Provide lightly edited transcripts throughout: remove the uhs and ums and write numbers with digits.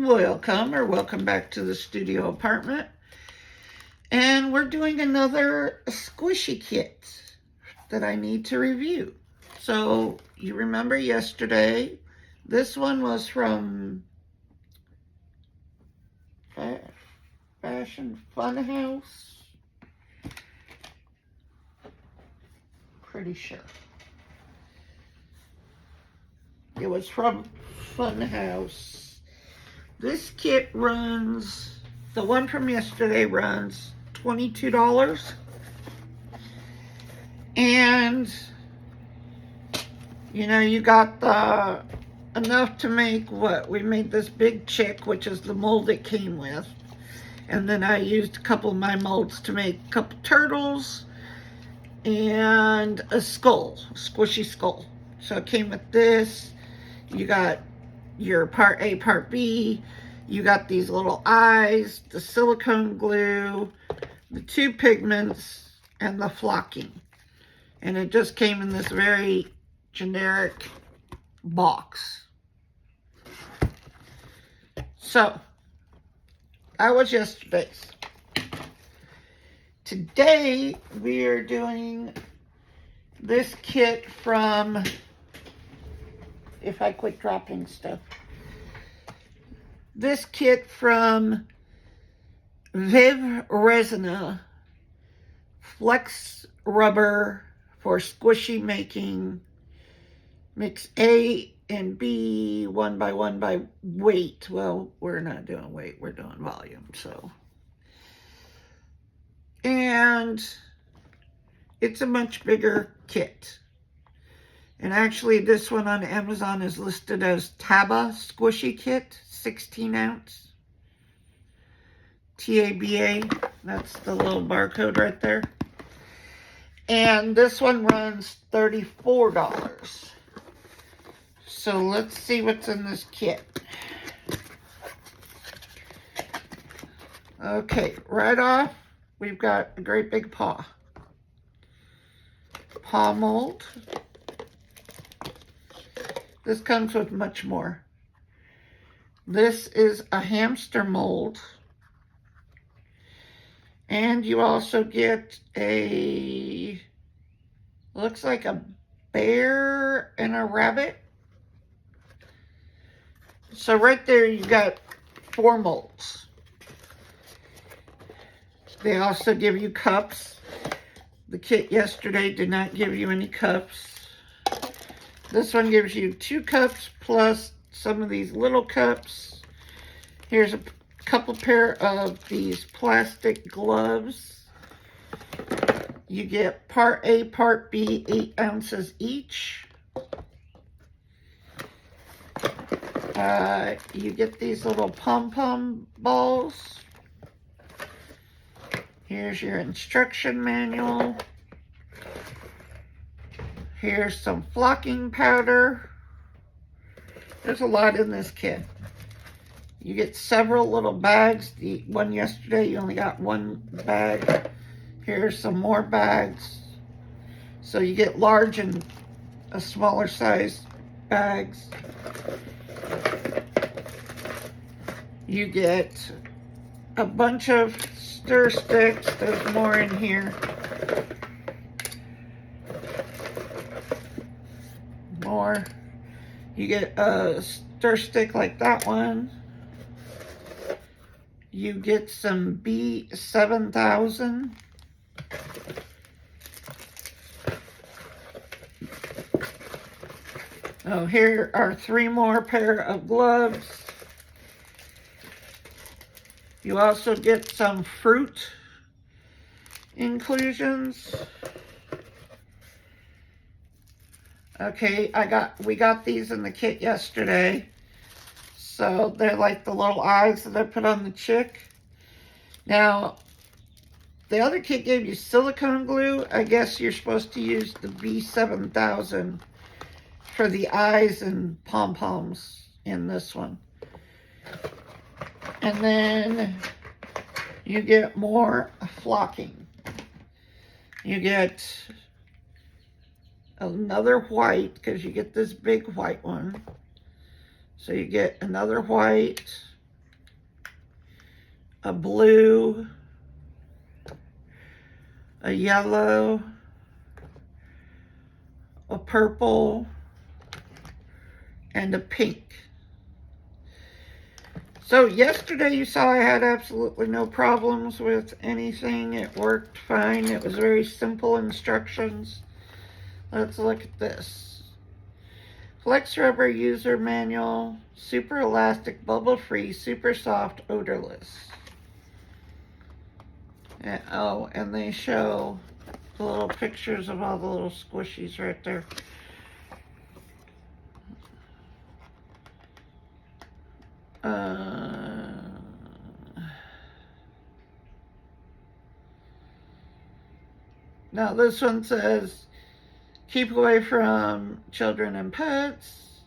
Welcome back to the studio apartment. And we're doing another squishy kit that I need to review. So you remember yesterday, this one was from Fashion Funhouse. Pretty sure. It was from Funhouse. This kit runs, the one from yesterday runs $22. And, you know, you got the enough to make what? We made this big chick, which is the mold it came with. And then I used a couple of my molds to make a couple turtles and a skull, a squishy skull. So it came with this. You got your part A, part B. You got these little eyes, the silicone glue, the two pigments, and the flocking. And it just came in this very generic box. So, that was yesterday's. Today, we are doing this kit from, if I quit dropping stuff, this kit from Viv Resina Flex Rubber for squishy making. Mix A and B 1 by 1 by weight. Well, we're not doing weight, we're doing volume, so. And it's a much bigger kit. And actually this one on Amazon is listed as Taba squishy kit, 16 ounce. T-A-B-A, that's the little barcode right there. And this one runs $34. So let's see what's in this kit. Okay, right off, we've got a great big paw. Paw mold. This comes with much more. This is a hamster mold. And you also get a, looks like a bear and a rabbit. So right there you got 4 molds. They also give you cups. The kit yesterday did not give you any cups. This one gives you 2 cups plus some of these little cups. Here's a couple pair of these plastic gloves. You get part A, part B, 8 ounces each. You get these little pom-pom balls. Here's your instruction manual. Here's some flocking powder. There's a lot in this kit. You get several little bags. The one yesterday, you only got 1 bag. Here's some more bags. So you get large and a smaller size bags. You get a bunch of stir sticks. There's more in here. More. You get a stir stick like that one. You get some B7000. Oh, here are 3 more pair of gloves. You also get some fruit inclusions. Okay, we got these in the kit yesterday. So they're like the little eyes that I put on the chick. Now, the other kit gave you silicone glue. I guess you're supposed to use the B7000 for the eyes and pom-poms in this one. And then you get more flocking. You get another white, because you get this big white one. So you get another white, a blue, a yellow, a purple, and a pink. So yesterday you saw I had absolutely no problems with anything. It worked fine. It was very simple instructions. Let's look at this. Flex Rubber User Manual, super elastic, bubble free, super soft, odorless. And, oh, and they show the little pictures of all the little squishies right there. Now this one says, keep away from children and pets.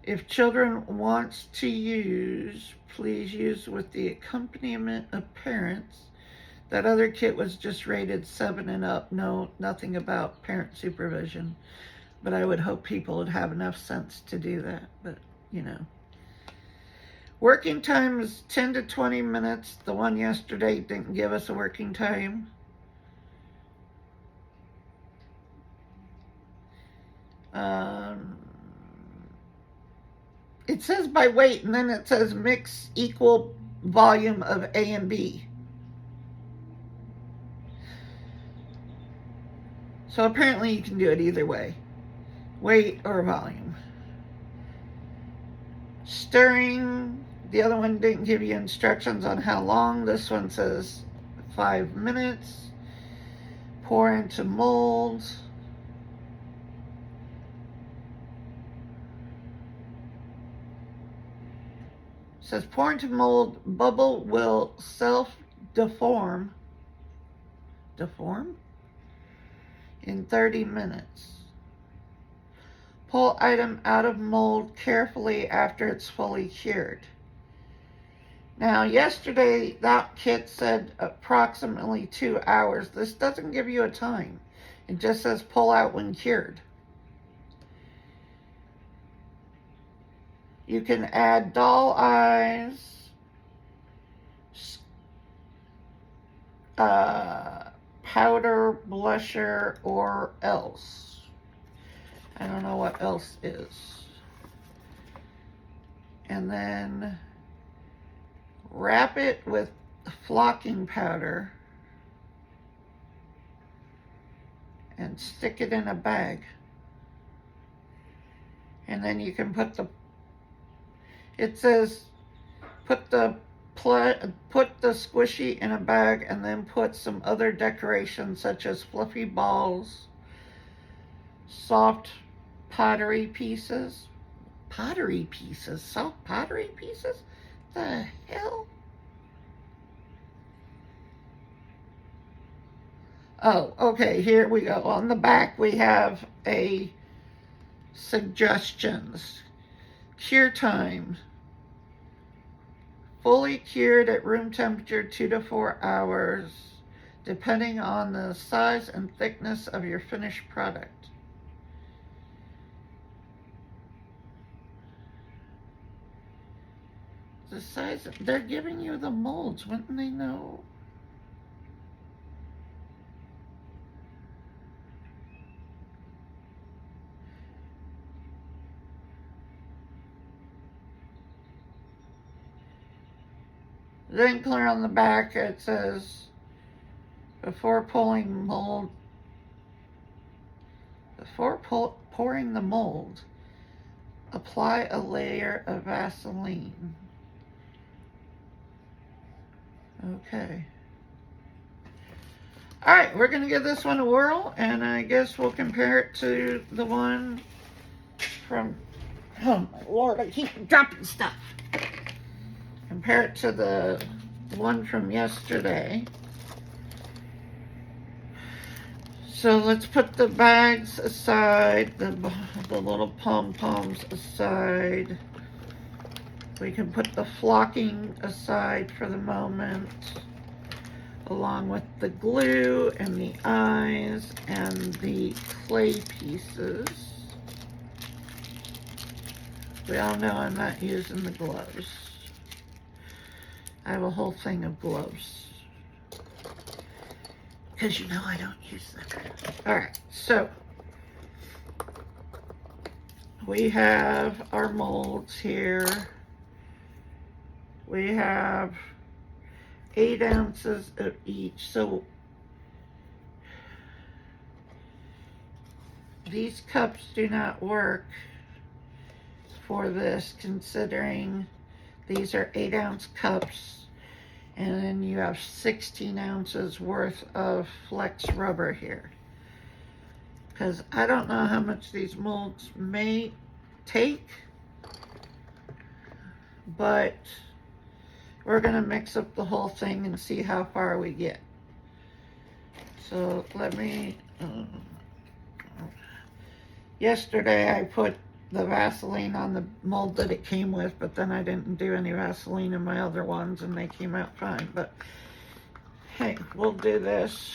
If children wants to use, please use with the accompaniment of parents. That other kit was just rated 7 and up. No, nothing about parent supervision. But I would hope people would have enough sense to do that. But, you know. Working time is 10 to 20 minutes. The one yesterday didn't give us a working time. It says by weight, and then it says mix equal volume of A and B. So apparently you can do it either way, weight or volume. Stirring, the other one didn't give you instructions on how long. This one says 5 minutes. Pour into molds. It says pour into mold, bubble will self-deform in 30 minutes. Pull item out of mold carefully after it's fully cured. Now, yesterday that kit said approximately 2 hours. This doesn't give you a time. It just says pull out when cured. You can add doll eyes, powder, blusher, or else. I don't know what else is. And then wrap it with flocking powder and stick it in a bag. And then you can put it says put the squishy in a bag and then put some other decorations such as fluffy balls, soft pottery pieces. Pottery pieces? Soft pottery pieces? The hell? Oh, okay, here we go. On the back we have a suggestions. Cure time. Fully cured at room temperature 2 to 4 hours, depending on the size and thickness of your finished product. The size, they're giving you the molds, wouldn't they know? Then clear on the back, it says, before pouring the mold, apply a layer of Vaseline. Okay. All right, we're going to give this one a whirl, and I guess we'll compare it to the one from, oh my Lord, I keep dropping stuff. Compare it to the one from yesterday. So let's put the bags aside, the little pom-poms aside. We can put the flocking aside for the moment, along with the glue and the eyes and the clay pieces. We all know I'm not using the gloves. I have a whole thing of gloves. Because you know I don't use them. Alright, so we have our molds here. We have 8 ounces of each. So these cups do not work for this, considering these are 8-ounce cups, and then you have 16 ounces worth of flex rubber here. Because I don't know how much these molds may take, but we're gonna mix up the whole thing and see how far we get. So let me, yesterday I put the Vaseline on the mold that it came with, but then I didn't do any Vaseline in my other ones and they came out fine. But hey, we'll do this.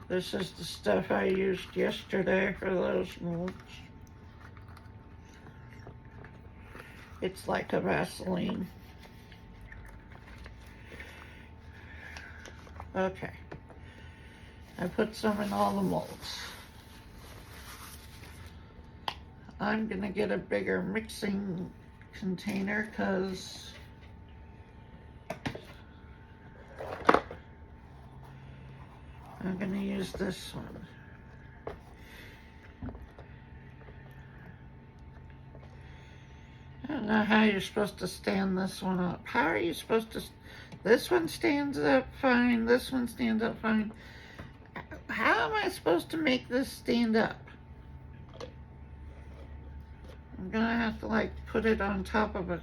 This is the stuff I used yesterday for those molds. It's like a Vaseline. Okay. I put some in all the molds. I'm gonna get a bigger mixing container because I'm gonna use this one. I don't know how you're supposed to stand this one up. How are you supposed to? This one stands up fine. This one stands up fine. How am I supposed to make this stand up? I'm gonna have to like put it on top of it.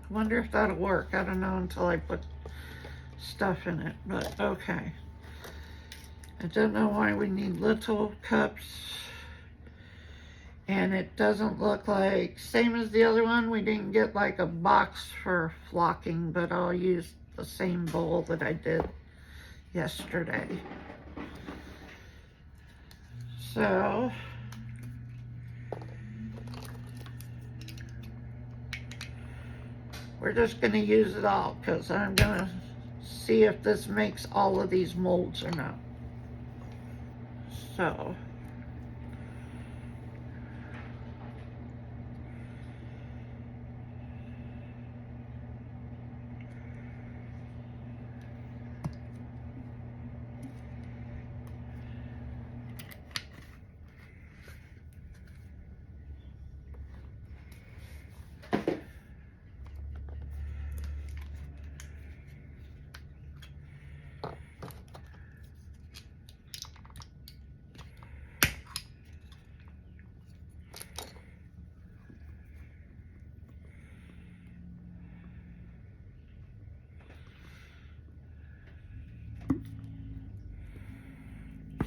Wonder if that'll work. I don't know until I put stuff in it, but okay. I don't know why we need little cups. And it doesn't look like, same as the other one, we didn't get like a box for flocking, but I'll use the same bowl that I did yesterday. So, we're just gonna use it all because I'm gonna see if this makes all of these molds or not. So,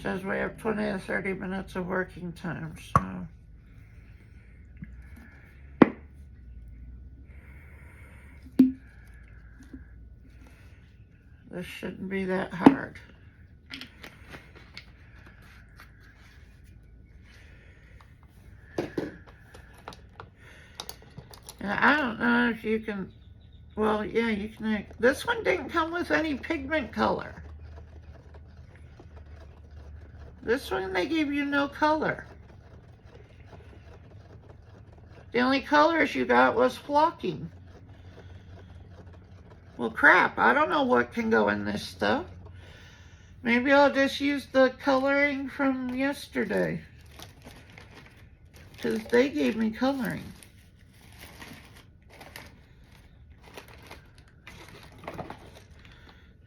says we have 20 to 30 minutes of working time, so. This shouldn't be that hard. And I don't know if you can, well, yeah, you can, this one didn't come with any pigment color. This one, they gave you no color. The only colors you got was flocking. Well, crap, I don't know what can go in this stuff. Maybe I'll just use the coloring from yesterday. Because they gave me coloring.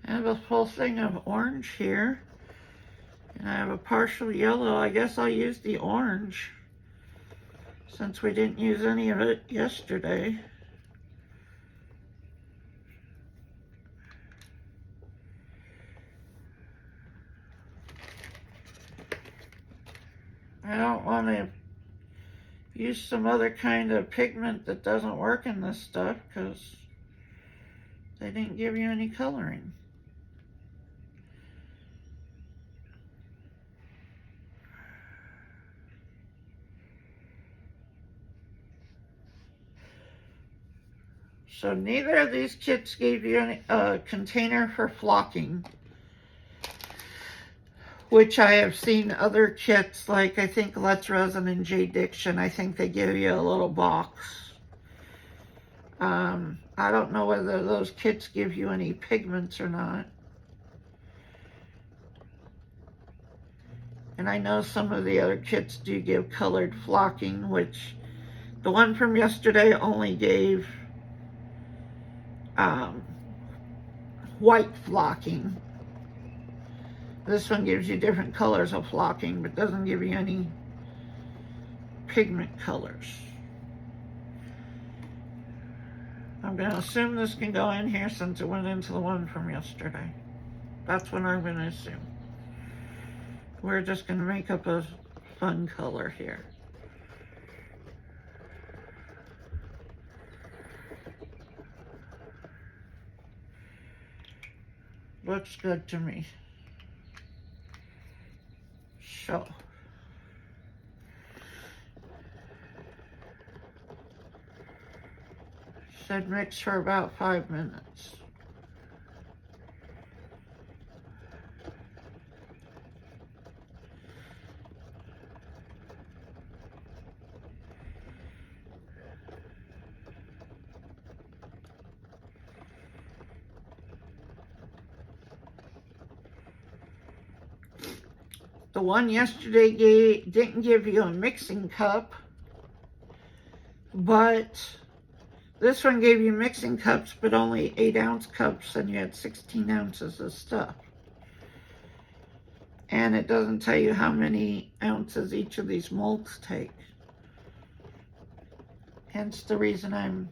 I have a full thing of orange here. And I have a partial yellow. I guess I'll use the orange, since we didn't use any of it yesterday. I don't want to use some other kind of pigment that doesn't work in this stuff because they didn't give you any coloring. So neither of these kits gave you a container for flocking, which I have seen other kits, like I think Let's Resin and J Diction, I think they give you a little box. I don't know whether those kits give you any pigments or not. And I know some of the other kits do give colored flocking, which the one from yesterday only gave white flocking. This one gives you different colors of flocking, but doesn't give you any pigment colors. I'm going to assume this can go in here since it went into the one from yesterday. That's what I'm going to assume. We're just going to make up a fun color here. Looks good to me. So, said mix for about 5 minutes. The one yesterday didn't give you a mixing cup, but this one gave you mixing cups, but only 8-ounce cups, and you had 16 ounces of stuff. And it doesn't tell you how many ounces each of these molds take. Hence the reason I'm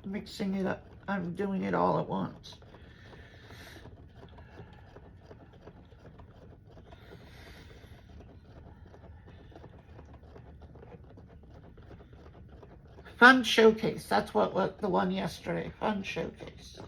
mixing it up. I'm doing it all at once. Fun Showcase. That's what the one yesterday. Fun Showcase.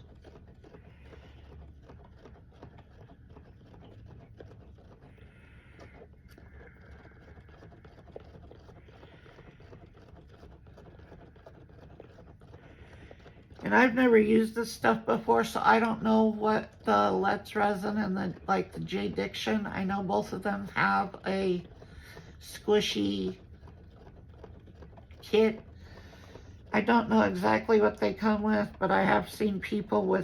And I've never used this stuff before, so I don't know what the Let's Resin and the J Diction. I know both of them have a squishy kit. I don't know exactly what they come with, but I have seen people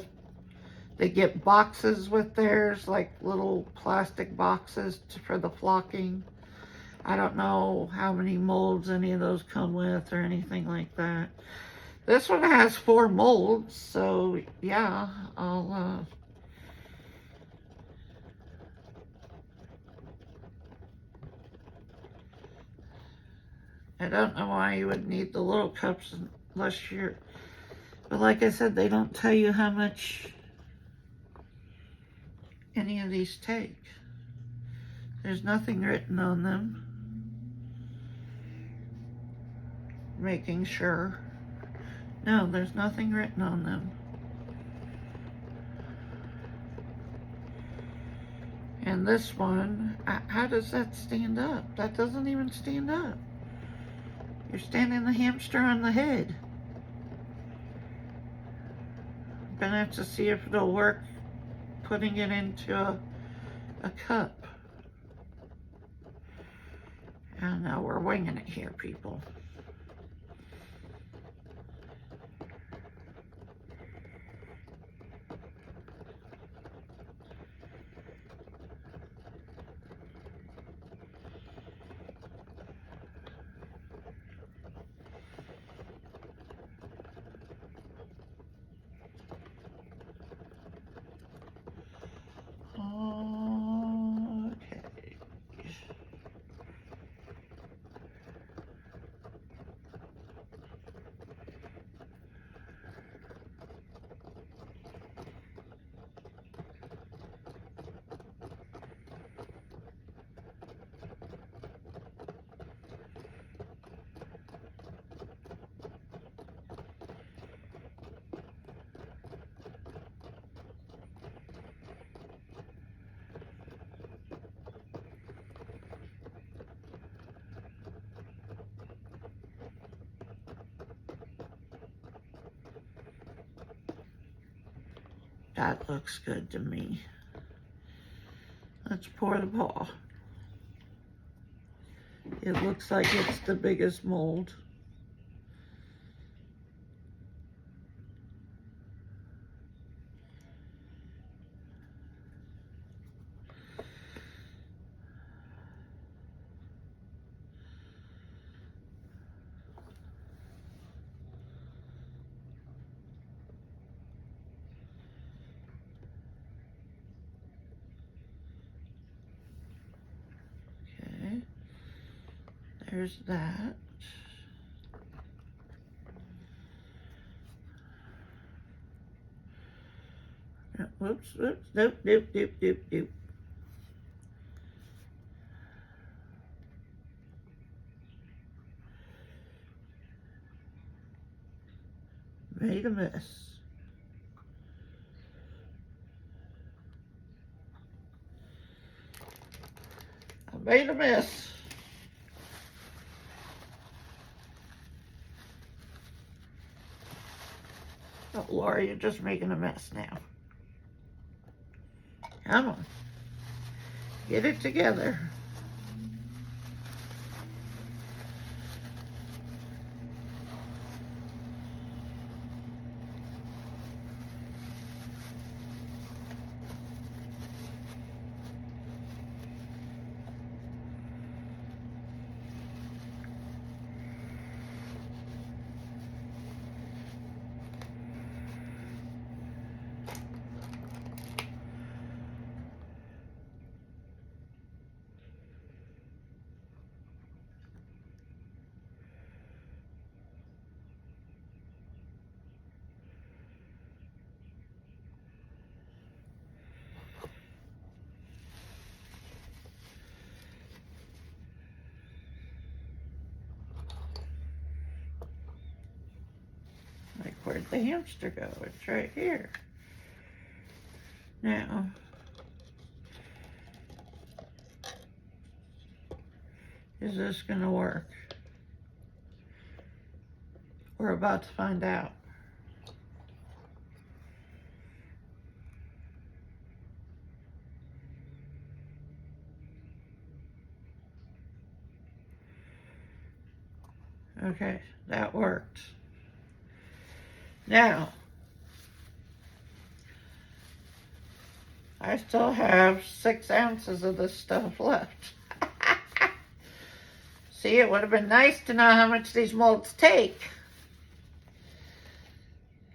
they get boxes with theirs, like little plastic boxes for the flocking. I don't know how many molds any of those come with or anything like that. This one has 4 molds, so yeah, I don't know why you would need the little cups unless you're, but like I said, they don't tell you how much any of these take. There's nothing written on them. Making sure. No, there's nothing written on them. And this one, how does that stand up? That doesn't even stand up. You're standing the hamster on the head. I'm gonna have to see if it'll work putting it into a cup. And now we're winging it here, people. That looks good to me. Let's pour the paw. It looks like it's the biggest mold. Okay, there's that. Whoops, whoops, nope, nope, nope, nope, nope. Made a mess. I made a mess. Oh, Laura, you're just making a mess now. Come on. Get it together. Like, where'd the hamster go? It's right here. Now, is this gonna work? We're about to find out. Okay, that worked. Now, I still have 6 ounces of this stuff left. See, it would have been nice to know how much these molds take.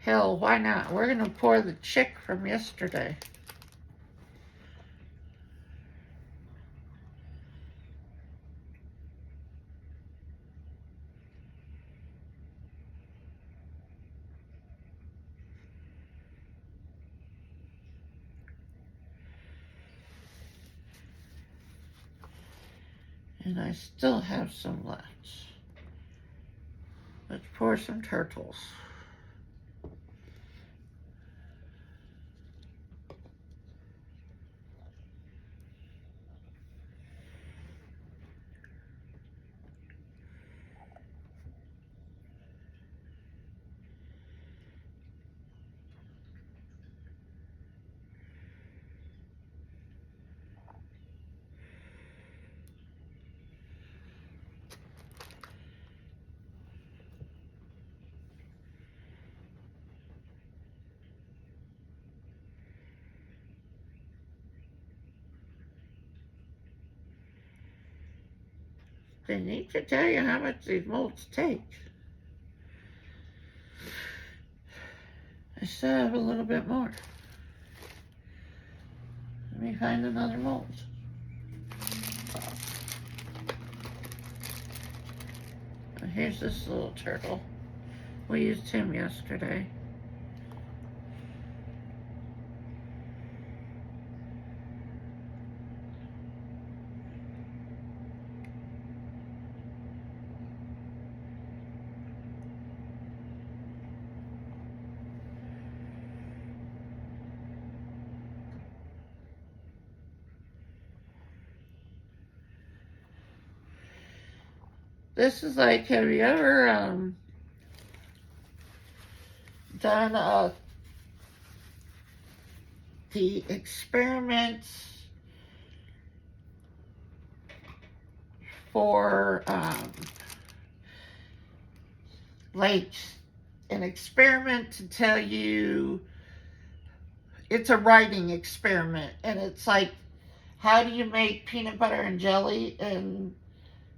Hell, why not? We're gonna pour the chick from yesterday. And I still have some left. Let's pour some turtles. They need to tell you how much these molds take. I still have a little bit more. Let me find another mold. Here's this little turtle. We used him yesterday. This is like, have you ever done the experiments for like an experiment to tell you, it's a writing experiment, and it's like, how do you make peanut butter and jelly? And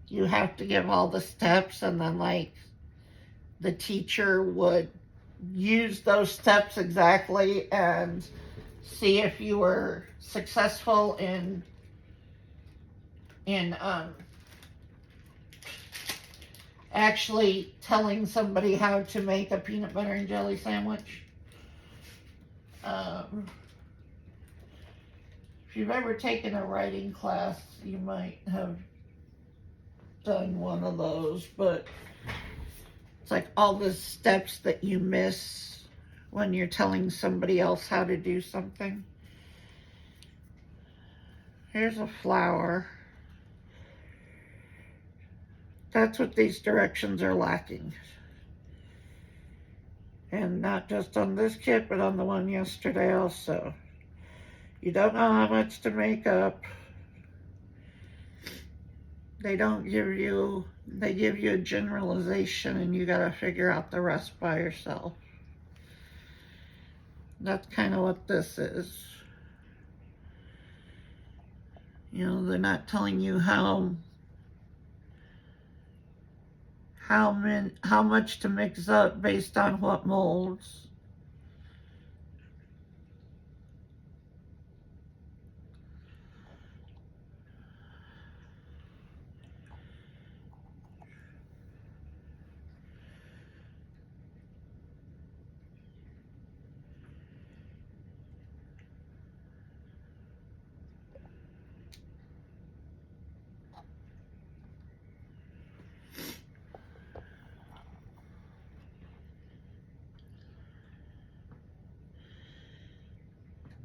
you have to give all the steps, and then like the teacher would use those steps exactly and see if you were successful in actually telling somebody how to make a peanut butter and jelly sandwich. If you've ever taken a writing class, you might have done one of those, but it's like all the steps that you miss when you're telling somebody else how to do something. Here's a flower. That's what these directions are lacking. And not just on this kit, but on the one yesterday also. You don't know how much to make up. They don't give you, they give you a generalization, and you gotta figure out the rest by yourself. That's kind of what this is. You know, they're not telling you how much to mix up based on what molds.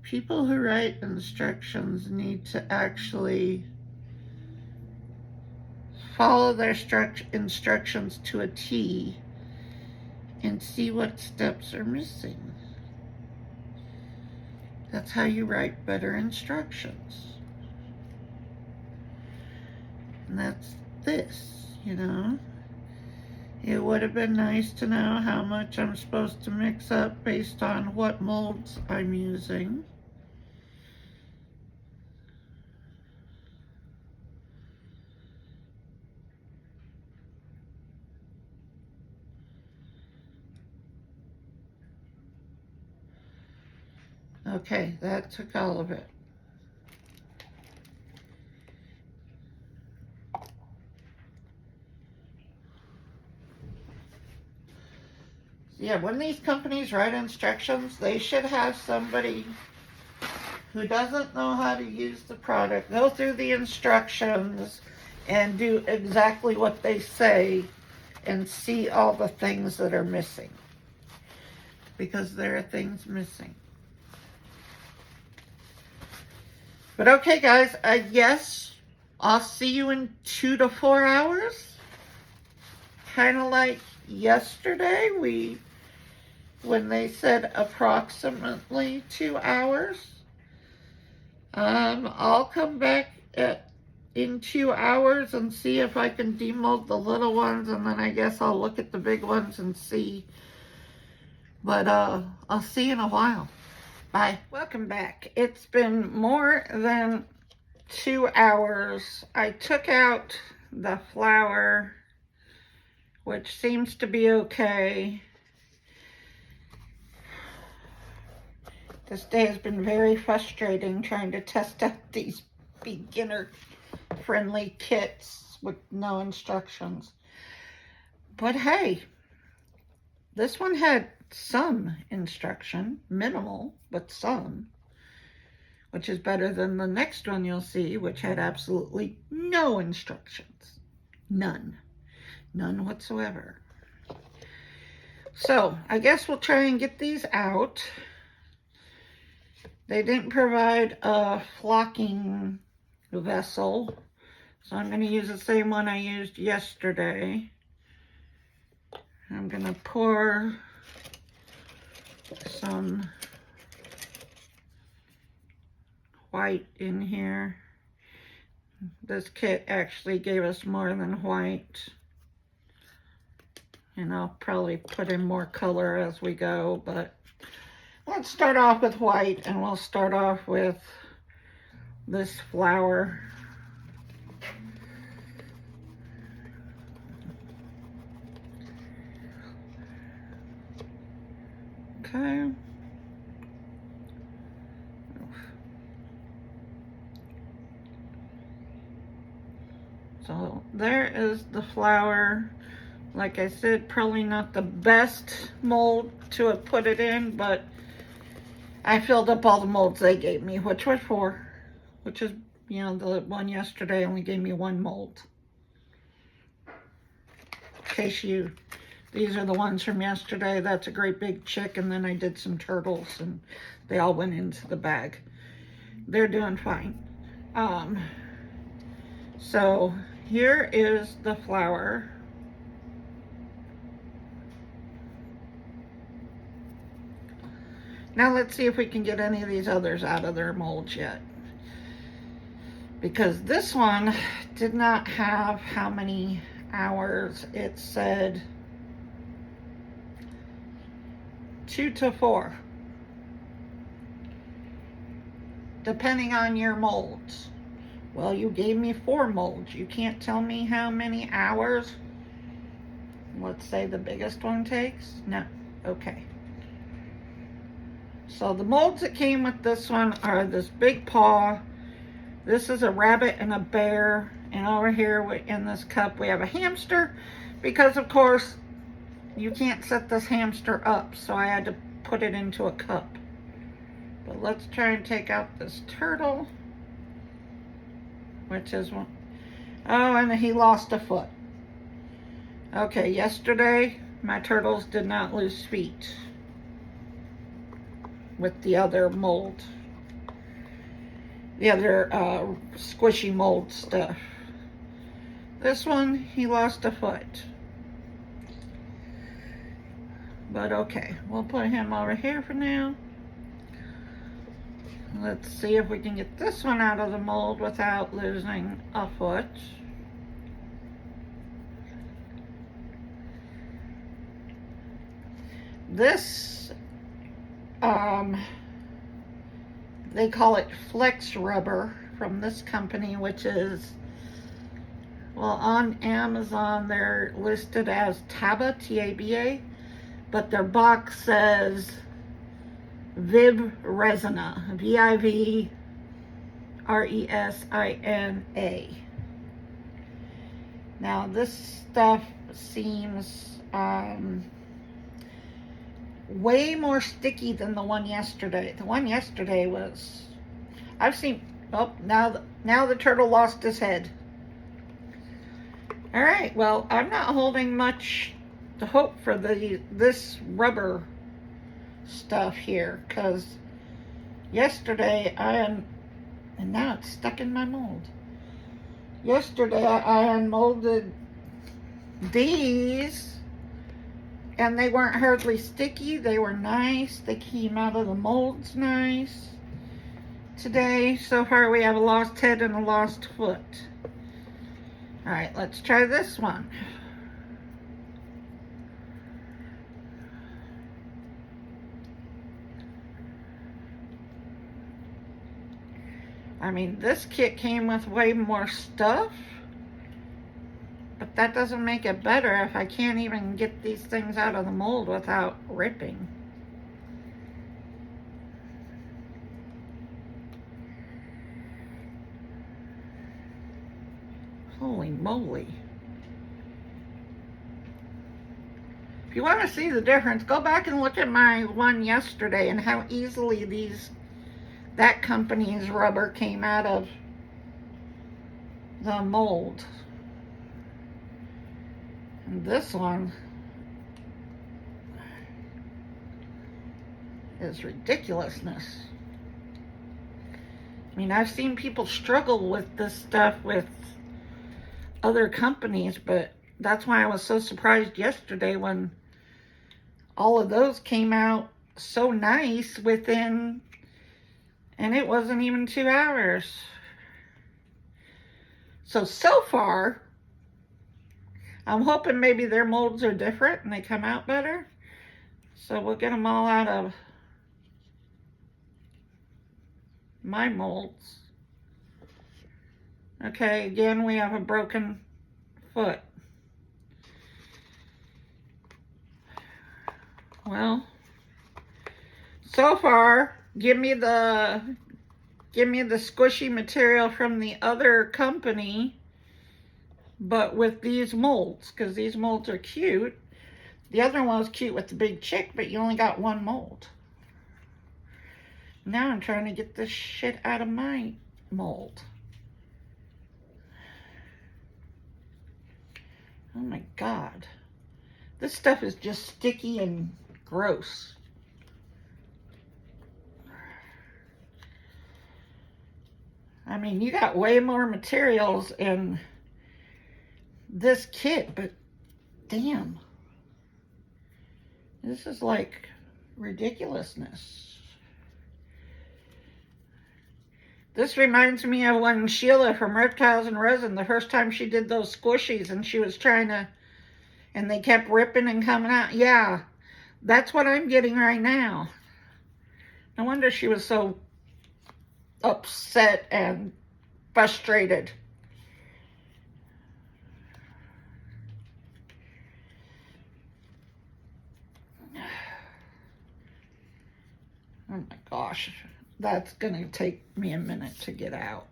People who write instructions need to actually follow their instructions to a T and see what steps are missing. That's how you write better instructions. And that's this, you know. It would have been nice to know how much I'm supposed to mix up based on what molds I'm using. Okay, that took all of it. Yeah, when these companies write instructions, they should have somebody who doesn't know how to use the product go through the instructions and do exactly what they say and see all the things that are missing. Because there are things missing. But okay, guys, yes, I'll see you in 2 to 4 hours. Kind of like yesterday, when they said approximately 2 hours. I'll come back in 2 hours and see if I can demold the little ones, and then I guess I'll look at the big ones and see. But I'll see you in a while. Bye. Welcome back. It's been more than 2 hours. I took out the flour, which seems to be okay. This day has been very frustrating trying to test out these beginner-friendly kits with no instructions. But hey, this one had some instruction, minimal, but some, which is better than the next one you'll see, which had absolutely no instructions. None whatsoever. So I guess we'll try and get these out. They didn't provide a flocking vessel, so I'm going to use the same one I used yesterday. I'm going to pour some white in here. This kit actually gave us more than white. And I'll probably put in more color as we go, but let's start off with white, and we'll start off with this flower. Okay. So there is the flower. Like I said, probably not the best mold to have put it in, but I filled up all the molds they gave me, which were 4, which is, you know, the one yesterday only gave me 1 mold. In case these are the ones from yesterday. That's a great big chick, and then I did some turtles, and they all went into the bag. They're doing fine. So here is the flower. Now let's see if we can get any of these others out of their molds yet. Because this one did not have how many hours. It said 2 to 4. Depending on your molds. Well, you gave me 4 molds. You can't tell me how many hours, let's say, the biggest one takes? No. Okay. So the molds that came with this one are this big paw. This is a rabbit and a bear. And over here in this cup we have a hamster, because of course you can't set this hamster up, so I had to put it into a cup. But let's try and take out this turtle, which is one. Oh, and he lost a foot. Okay, yesterday my turtles did not lose feet with the other mold, the other squishy mold stuff. This one, he lost a foot. But okay, we'll put him over here for now. Let's see if we can get this one out of the mold without losing a foot. This, they call it flex rubber from this company, which is, well, on Amazon they're listed as Taba, T-A-B-A, but their box says Viv Resina, V-I-V-R-E-S-I-N-A. Now this stuff seems way more sticky than the one yesterday. The one yesterday was, I've seen, oh, now the turtle lost his head. All right, well, I'm not holding much to hope for this rubber stuff here, because yesterday and now it's stuck in my mold. Yesterday I unmolded these, and they weren't hardly sticky. They were nice. They came out of the molds nice. Today, so far, we have a lost head and a lost foot. All right, let's try this one. I mean, this kit came with way more stuff, but that doesn't make it better if I can't even get these things out of the mold without ripping. Holy moly. If you want to see the difference, go back and look at my one yesterday and how easily that company's rubber came out of the mold. And this one is ridiculousness. I mean, I've seen people struggle with this stuff with other companies, but that's why I was so surprised yesterday when all of those came out so nice within And it wasn't even 2 hours. So far, I'm hoping maybe their molds are different and they come out better. So we'll get them all out of my molds. Okay, again, we have a broken foot. Well, so far, give me the squishy material from the other company, but with these molds, because these molds are cute. The other one was cute with the big chick, but you only got one mold. Now I'm trying to get this shit out of my mold. Oh my God. This stuff is just sticky and gross. I mean, you got way more materials in this kit, but damn. This is like ridiculousness. This reminds me of when Sheila from Reptiles and Resin, the first time she did those squishies and she was trying to, and they kept ripping and coming out. Yeah, that's what I'm getting right now. No wonder she was so upset and frustrated. Oh my gosh, that's gonna take me a minute to get out.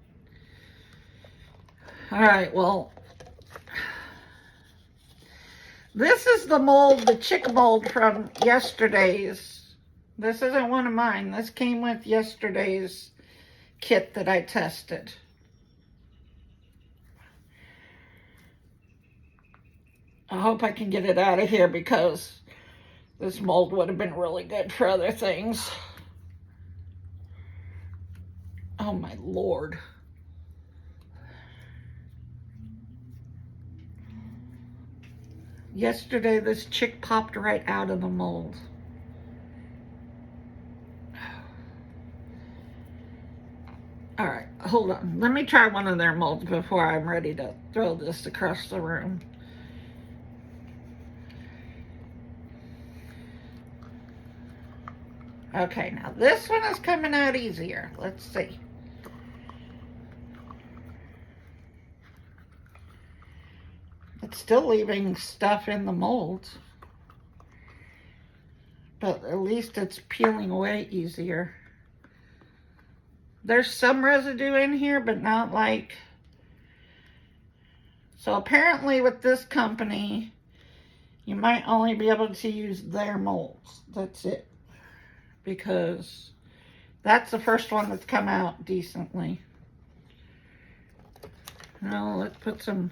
All right, well, this is the mold, the chick mold from yesterday's. This isn't one of mine. This came with yesterday's kit that I tested. I hope I can get it out of here because this mold would have been really good for other things. Oh my Lord. Yesterday, this chick popped right out of the mold. All right, hold on. Let me try one of their molds before I'm ready to throw this across the room. Okay, now this one is coming out easier. Let's see. It's still leaving stuff in the mold, but at least it's peeling away easier. There's some residue in here, but not like... So apparently with this company, you might only be able to use their molds. That's it. Because that's the first one that's come out decently. Now let's put some...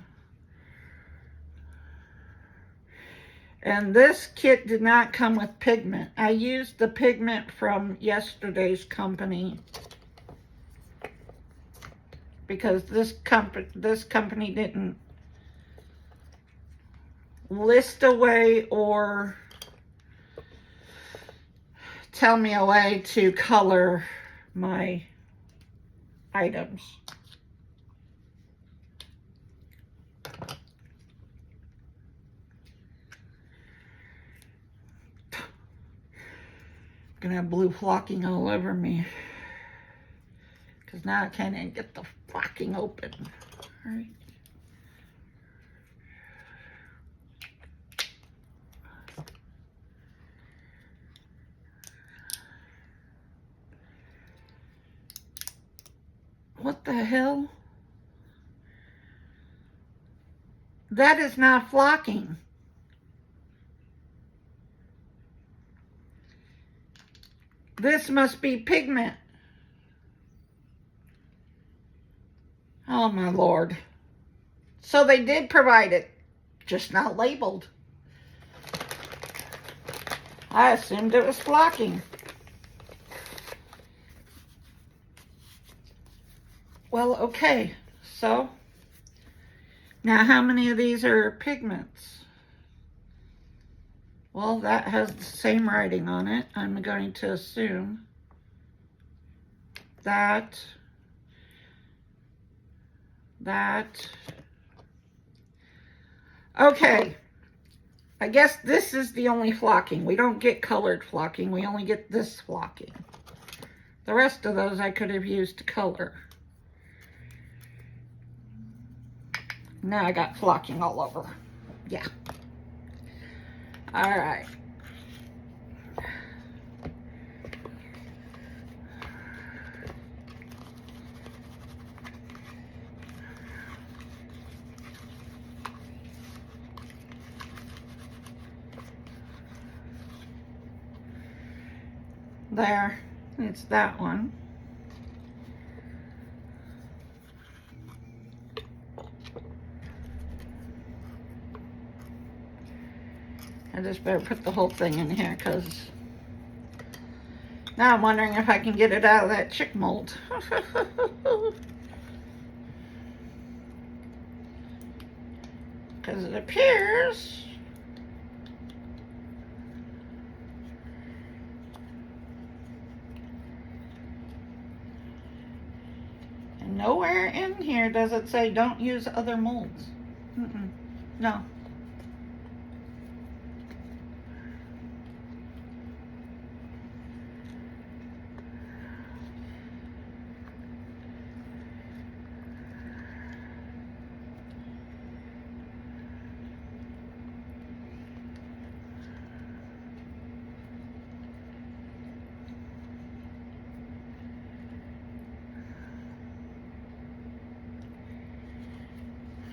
And this kit did not come with pigment. I used the pigment from yesterday's company because this company didn't list a way or tell me a way to color my items. Gonna have blue flocking all over me because now I can't even get the flocking open. All right. What the hell? That is not flocking. This must be pigment. Oh my Lord. So they did provide it, just not labeled. I assumed it was flocking. Well, okay. So, now how many of these are pigments? Well, that has the same writing on it. I'm going to assume that. That. Okay. I guess this is the only flocking. We don't get colored flocking. We only get this flocking. The rest of those I could have used to color. Now I got flocking all over. Yeah. All right. There, it's that one. I just better put the whole thing in here because now I'm wondering if I can get it out of that chick mold. Because it appears and nowhere in here does it say don't use other molds. No.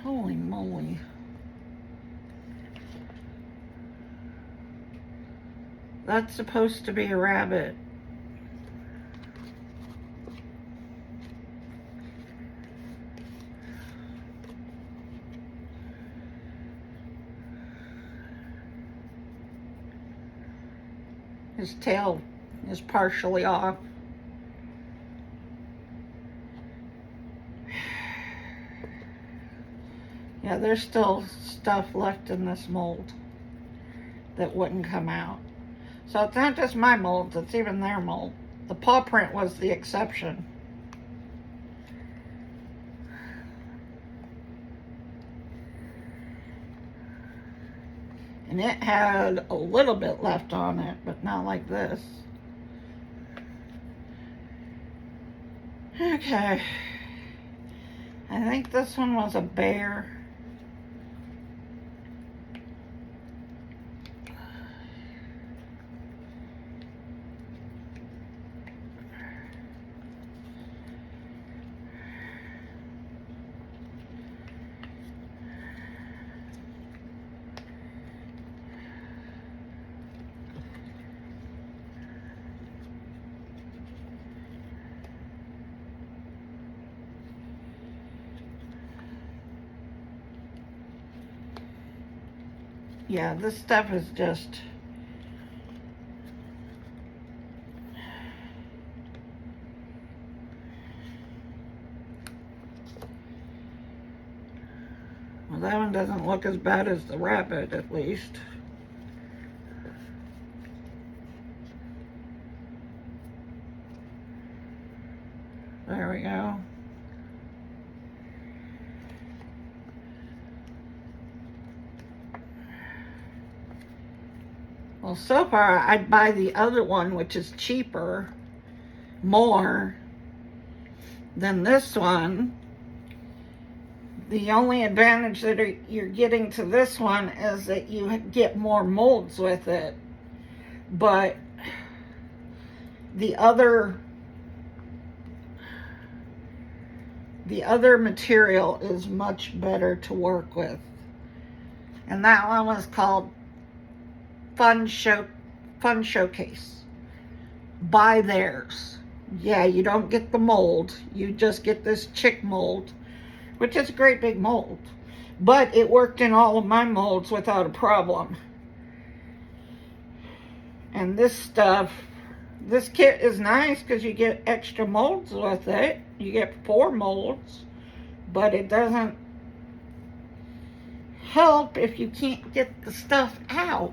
Holy moly. That's supposed to be a rabbit. His tail is partially off. Yeah, there's still stuff left in this mold that wouldn't come out. So it's not just my molds, it's even their mold. The paw print was the exception. And it had a little bit left on it, but not like this. Okay. I think this one was a bear. Yeah, this stuff is just... Well, that one doesn't look as bad as the rabbit, at least. There we go. Well, so far, I'd buy the other one, which is cheaper, more than this one. The only advantage that you're getting to this one is that you get more molds with it. But the other material is much better to work with. And that one was called Fun Showcase. Buy theirs. Yeah, you don't get the mold. You just get this chick mold, which is a great big mold. But it worked in all of my molds without a problem. And this stuff, this kit is nice because you get extra molds with it. You get 4 molds, but it doesn't help if you can't get the stuff out.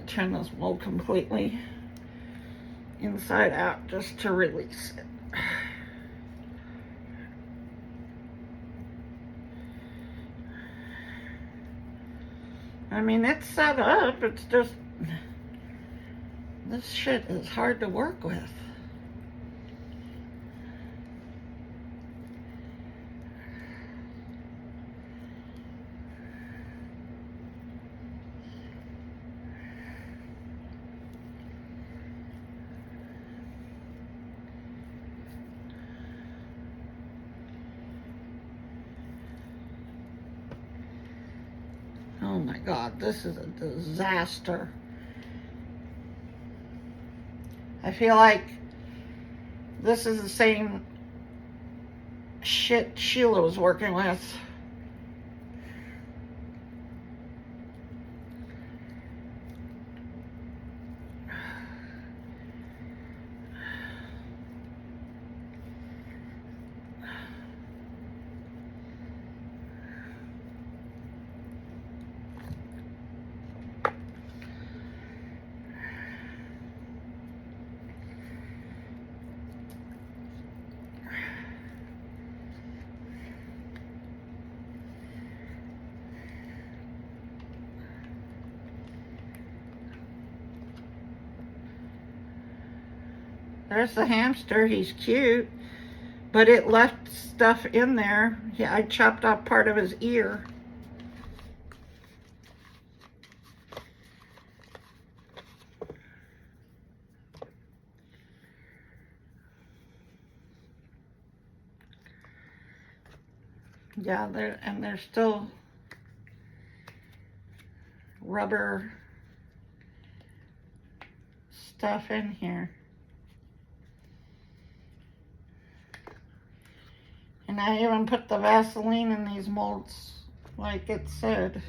turn this mold completely inside out just to release it. I mean, it's set up, it's just, this shit is hard to work with. Oh my God, this is a disaster. I feel like this is the same shit Sheila was working with. There's the hamster, he's cute, but it left stuff in there. Yeah, I chopped off part of his ear. Yeah, there's still rubber stuff in here. And I even put the Vaseline in these molds like it said.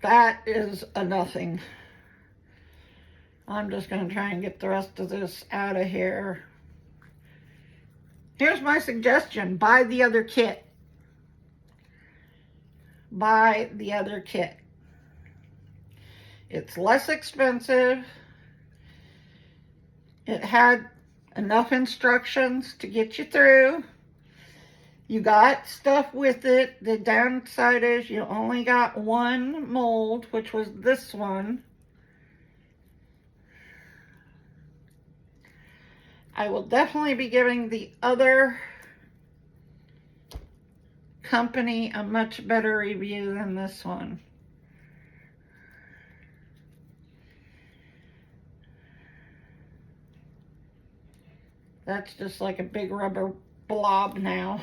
That is a nothing. I'm just going to try and get the rest of this out of here. Here's my suggestion. Buy the other kit. Buy the other kit. It's less expensive. It had enough instructions to get you through. You got stuff with it. The downside is you only got one mold, which was this one. I will definitely be giving the other company a much better review than this one. That's just like a big rubber blob now.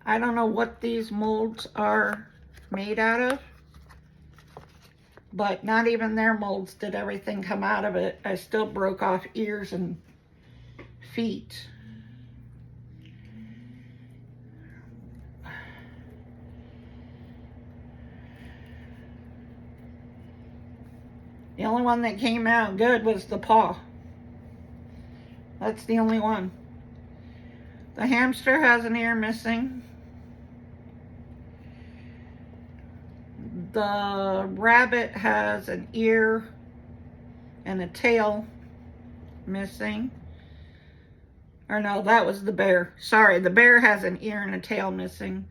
I don't know what these molds are made out of, but not even their molds did everything come out of it. I still broke off ears and feet. The only one that came out good was the paw. That's the only one. The hamster has an ear missing. The rabbit has an ear and a tail missing. Or no, that was the bear. Sorry, the bear has an ear and a tail missing.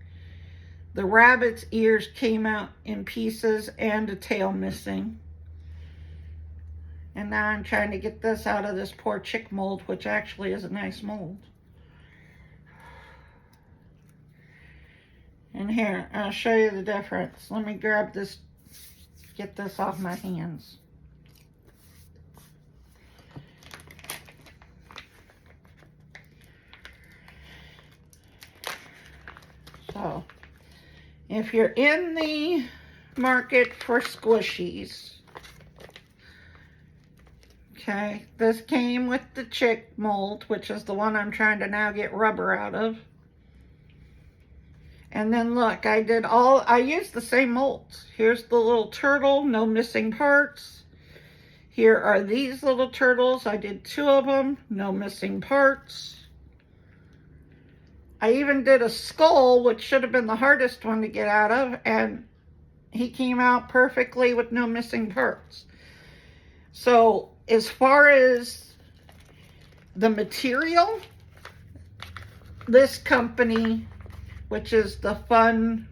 The rabbit's ears came out in pieces and a tail missing. And now I'm trying to get this out of this poor chick mold, which actually is a nice mold. And here, I'll show you the difference. Let me grab this, get this off my hands. So, if you're in the market for squishies, okay, this came with the chick mold, which is the one I'm trying to now get rubber out of. And then look, I used the same molds. Here's the little turtle, no missing parts. Here are these little turtles. I did 2 of them, no missing parts. I even did a skull, which should have been the hardest one to get out of, and he came out perfectly with no missing parts. So as far as the material, this company, which is the Fun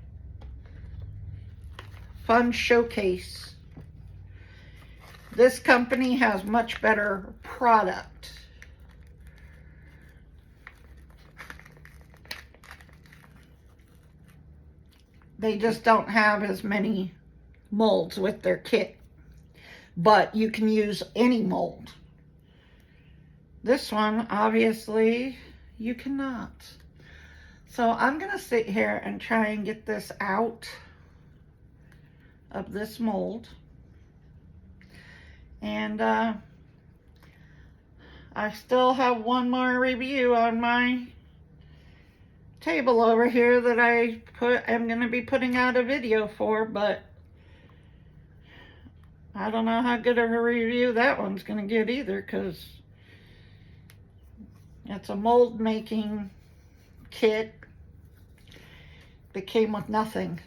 Showcase, this company has much better product. They just don't have as many molds with their kit, but you can use any mold. This one, obviously, you cannot. So I'm gonna sit here and try and get this out of this mold. And I still have one more review on my table over here that I'm gonna be putting out a video for, but I don't know how good of a review that one's gonna get either, because it's a mold making kit that came with nothing.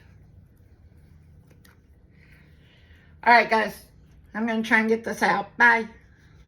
All right, guys, I'm gonna try and get this out. Bye.